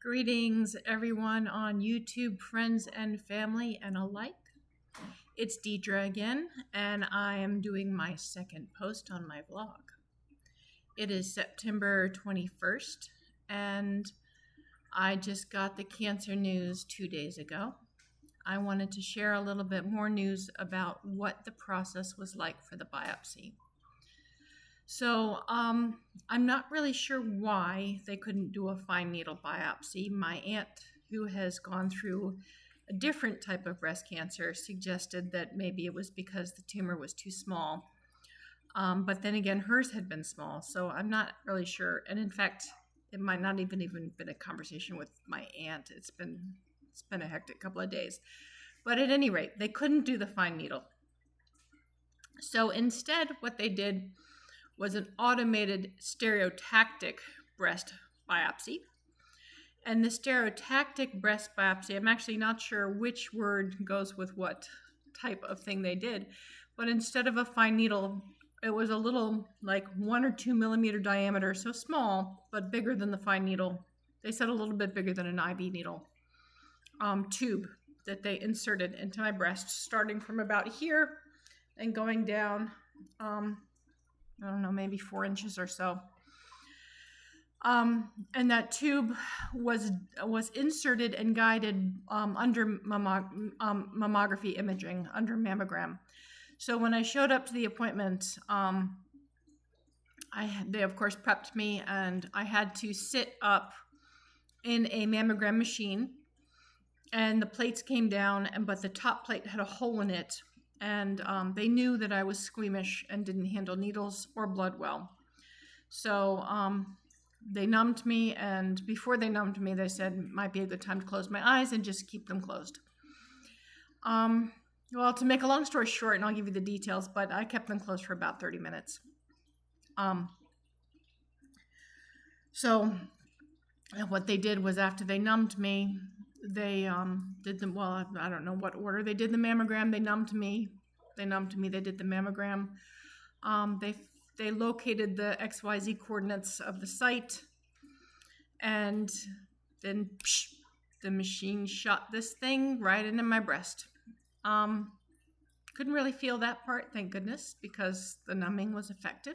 Greetings, everyone on YouTube, friends and family and alike. It's Deidre again, and I am doing my second post on my vlog. It is September 21st, and I just got the cancer news 2 days ago. I wanted to share a little bit more news about what the process was like for the biopsy. So I'm not really sure why they couldn't do a fine needle biopsy. My aunt, who has gone through a different type of breast cancer, suggested that maybe it was because the tumor was too small. But then again, hers had been small, so I'm not really sure. And in fact, it might not even been a conversation with my aunt. It's been a hectic couple of days. But at any rate, they couldn't do the fine needle. So instead, what they did was an automated stereotactic breast biopsy. And the stereotactic breast biopsy, I'm actually not sure which word goes with what type of thing they did, but instead of a fine needle, it was a little like 1 or 2 millimeter diameter, so small, but bigger than the fine needle. They said a little bit bigger than an IV needle tube that they inserted into my breast, starting from about here and going down, I don't know, maybe 4 inches or so. And that tube was inserted and guided under mammography imaging, under mammogram. So when I showed up to the appointment, they of course prepped me, and I had to sit up in a mammogram machine, and the plates came down, but the top plate had a hole in it. And they knew that I was squeamish and didn't handle needles or blood well. So they numbed me, and before they numbed me, they said it might be a good time to close my eyes and just keep them closed. Well, to make a long story short, and I'll give you the details, but I kept them closed for about 30 minutes. So what they did was, after they numbed me, they did them, well, I don't know what order they did the mammogram. They numbed me, they did the mammogram. They located the XYZ coordinates of the site, and then the machine shot this thing right into my breast. Couldn't really feel that part, thank goodness, because the numbing was effective.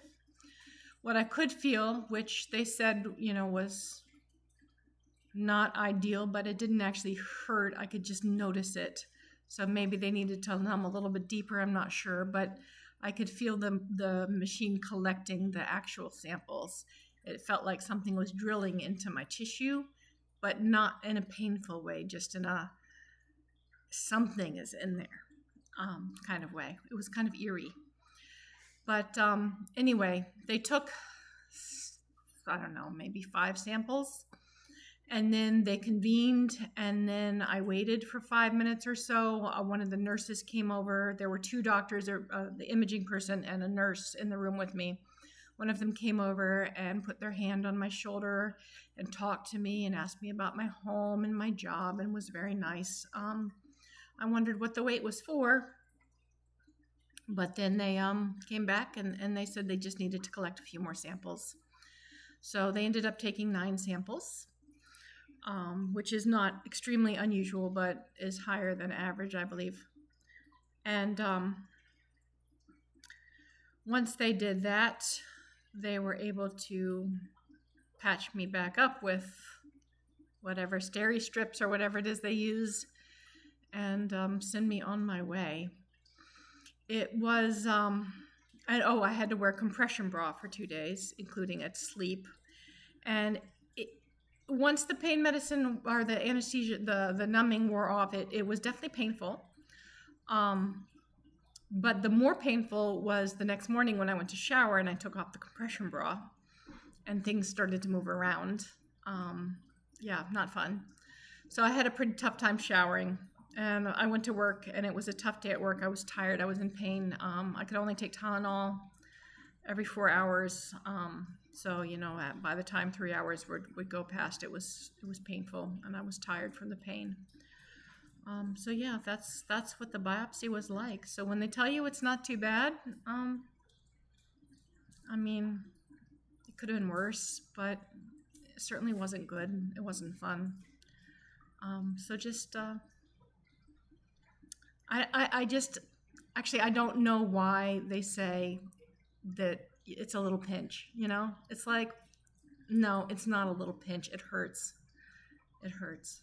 What I could feel, which they said, was not ideal, but it didn't actually hurt. I could just notice it. So maybe they needed to numb a little bit deeper, I'm not sure, but I could feel the machine collecting the actual samples. It felt like something was drilling into my tissue, but not in a painful way, just in a something is in there kind of way. It was kind of eerie. But anyway, they took, I don't know, maybe 5 samples. And then they convened, and then I waited for 5 minutes or so. One of the nurses came over. There were 2 doctors, the imaging person and a nurse in the room with me. One of them came over and put their hand on my shoulder and talked to me and asked me about my home and my job, and was very nice. I wondered what the wait was for, but then they came back and they said they just needed to collect a few more samples. So they ended up taking 9 samples. Which is not extremely unusual, but is higher than average, I believe. And once they did that, they were able to patch me back up with whatever steri strips or whatever it is they use, and send me on my way. It was, I had to wear a compression bra for 2 days, including at sleep. And once the pain medicine or the anesthesia, the numbing wore off, it was definitely painful. But the more painful was the next morning when I went to shower and I took off the compression bra and things started to move around. Yeah, not fun. So I had a pretty tough time showering, and I went to work, and it was a tough day at work. I was tired. I was in pain. I could only take Tylenol every 4 hours. So, by the time 3 hours would go past, it was painful, and I was tired from the pain. So yeah, that's what the biopsy was like. So when they tell you it's not too bad, I mean, it could have been worse, but certainly wasn't good. It wasn't fun. So just, I just, actually, I don't know why they say that it's a little pinch, you know? It's like, no, it's not a little pinch. It hurts. It hurts.